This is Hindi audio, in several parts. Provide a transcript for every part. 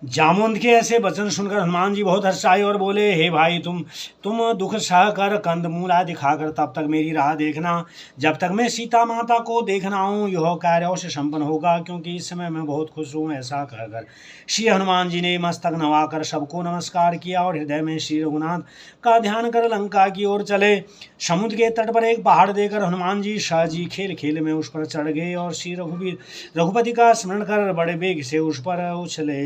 जामुन के ऐसे वचन सुनकर हनुमान जी बहुत हर्षाए और बोले, हे भाई, तुम दुख सह कर कंदमूल आदि खाकर तब तक मेरी राह देखना, जब तक मैं सीता माता को देखना हूँ यह कार्य अवश्य संपन्न होगा, क्योंकि इस समय मैं बहुत खुश हूँ। ऐसा कहकर श्री हनुमान जी ने मस्तक नवाकर सबको नमस्कार किया और हृदय में श्री रघुनाथ का ध्यान कर लंका की ओर चले। समुद्र के तट पर एक पहाड़ देकर हनुमान जी सहजी खेल खेल में उस पर चढ़ गए और श्री रघुपति का स्मरण कर बड़े वेग से उस पर उछले।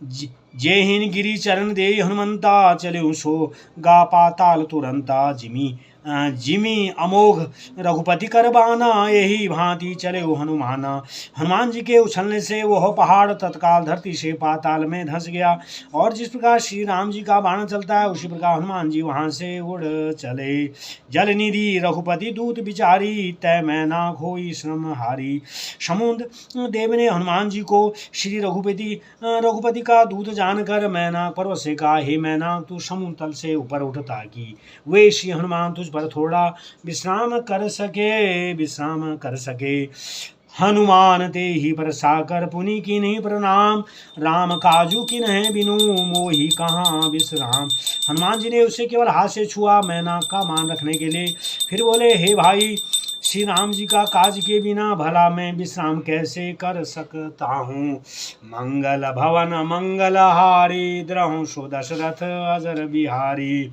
जय हिंद गिरी चरण दे हनुमंता, चले सो गा पाताल तुरंता, जिमी अमोघ रघुपति कर बाना, यही भांति चले हनुमाना। हनुमान जी के उछलने से वह पहाड़ तत्काल धरती से पाताल में धंस गया और जिस प्रकार श्री राम जी का बाण चलता है उसी प्रकार हनुमान जी वहां से उड़ चले। जल निधि रघुपति दूत बिचारी, तय मैं ना खोई श्रम हारी। समुद्र देव ने हनुमान जी को श्री रघुपति का दूत जानकर मैनाक पर्वत से कहा, हे मैनाक, तू समुद्र तल से ऊपर उठ ताकि वे श्री हनुमान तुझ पर थोड़ा विश्राम कर सके। हनुमान ते ही पर साकर पुनि की नहीं प्रणाम, राम काजू की नहीं बिनु मोही कहाँ विश्राम। हनुमान जी ने उसे केवल हाथ से छुआ मैनाक का मान रखने के लिए, फिर बोले, हे भाई, श्री राम जी का काज के बिना भला मैं विश्राम कैसे कर सकता हूँ। मंगल भवन मंगलहारी, द्रहु सो दशरथ अजर बिहारी।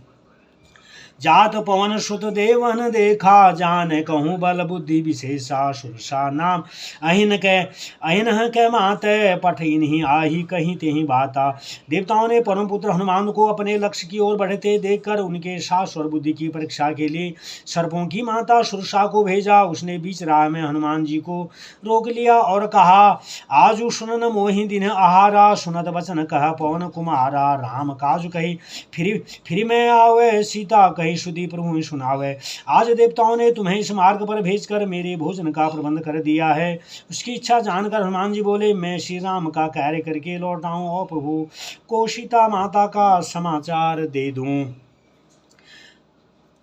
जात पवन सुत देवन देखा, जान कहूँ बल बुद्धि विशेषा, सुरसा नाम अहिन के माते, पठिन ही आही कहीं ते ही बाता। देवताओं ने परम पुत्र हनुमान को अपने लक्ष्य की ओर बढ़ते देखकर उनके साहस और बुद्धि की परीक्षा के लिए सर्पों की माता सुरसा को भेजा। उसने बीच राह में हनुमान जी को रोक लिया और कहा, आजु सुनन मोहि दिन आहारा, सुनत वचन कह पवन कुमारा। राम काज कही फिर मैं आवे, सीता कही सुधी प्रभु सुनावे। आज देवताओं ने तुम्हें इस मार्ग पर भेजकर मेरे भोजन का प्रबंध कर दिया है। उसकी इच्छा जानकर हनुमान जी बोले, मैं श्री राम का कार्य करके लौटाऊं और प्रभु को सीता माता का समाचार दे दूं।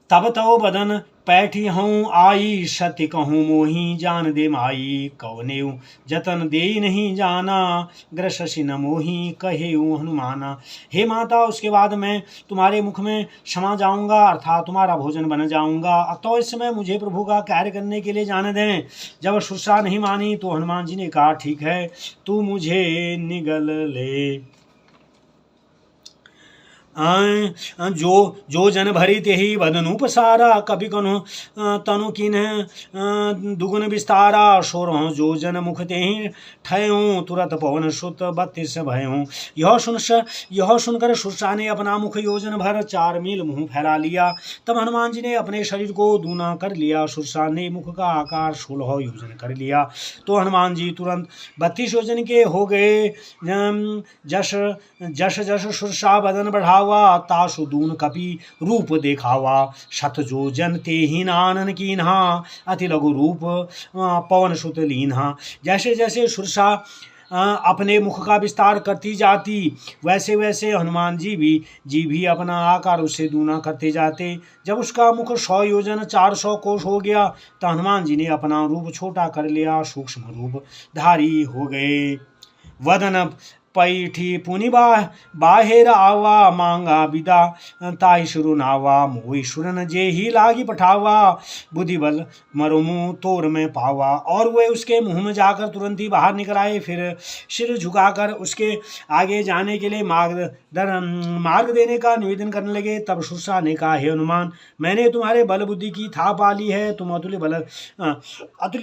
तब तो बदन पैठी हूँ आई, सत्य कहूँ मोही जान दे माई। कवनेऊ जतन दे नहीं जाना, ग्रसि न मोही कहे हनुमाना। हे माता, उसके बाद मैं तुम्हारे मुख में समा जाऊंगा, अर्थात तुम्हारा भोजन बन जाऊंगा। अब तो इस समय मुझे प्रभु का कार्य करने के लिए जाने दें। जब सुरसा नहीं मानी तो हनुमान जी ने कहा, ठीक है, तू मुझे निगल ले। जो जन भरी ते ही बदनु पसारा, कभी कनु तनु किन्ह दुगुन विस्तारा। सोरह जो जन मुख ते ही ठयूं, तुरत पवन सुत 32 भयूं। यह सुनकर सुरसा ने अपना मुख योजन भर 4 मील मुंह फैला लिया। तब हनुमान जी ने अपने शरीर को दूना कर लिया। सुरसा ने मुख का आकार 16 योजन कर लिया तो हनुमान जी तुरंत 32 योजन के हो गए। जश सुरसा बदन बढ़ावा, तासु दून कपि रूप देखावा। शत जो जन ते ही नानन कीन्हा, अति लघु रूप पवन सुत लीन्हा। जैसे जैसे सुरसा अपने मुख का विस्तार करती जाती वैसे वैसे हनुमान जी भी अपना आकार उससे दूना करते जाते। जब उसका मुख 100 योजन 400 कोश हो गया तो हनुमान जी ने अपना रूप छोटा कर लिया, सूक्ष्म रूप धारी हो गए। वदन पैठी पुनि बाहेर आवा, मांगा विदा ताई शुरु नावा। मोई सुरन जे ही लागी पठावा, बुद्धि बल मरुमु तोर में पावा। और वे उसके मुंह में जाकर तुरंत ही बाहर निकल आए। फिर सिर झुकाकर उसके आगे जाने के लिए मार्ग देने का निवेदन करने लगे। तब सुरसा ने कहा, हे हनुमान, मैंने तुम्हारे बल बुद्धि की था पाली है, तुम अतुल्य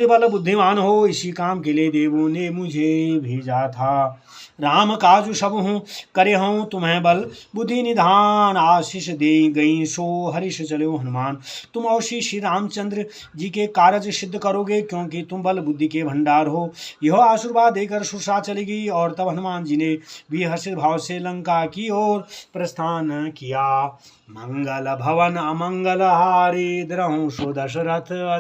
बल बुद्धिमान हो। इसी काम के लिए देवों ने मुझे भेजा था। राम काजु सब हूँ करे हूँ, तुम्हें बल बुद्धि निधान। आशीष दे गई सो हरिष चलो हनुमान, तुम अवश्य श्री रामचंद्र जी के कार्य सिद्ध करोगे, क्योंकि तुम बल बुद्धि के भंडार हो। यह आशीर्वाद देकर सुरसा चली गई और तब हनुमान जी ने भी हर्षित भाव से लंका की ओर प्रस्थान किया। मंगल भवन अमंगल हारी, द्रहु सो दशरथ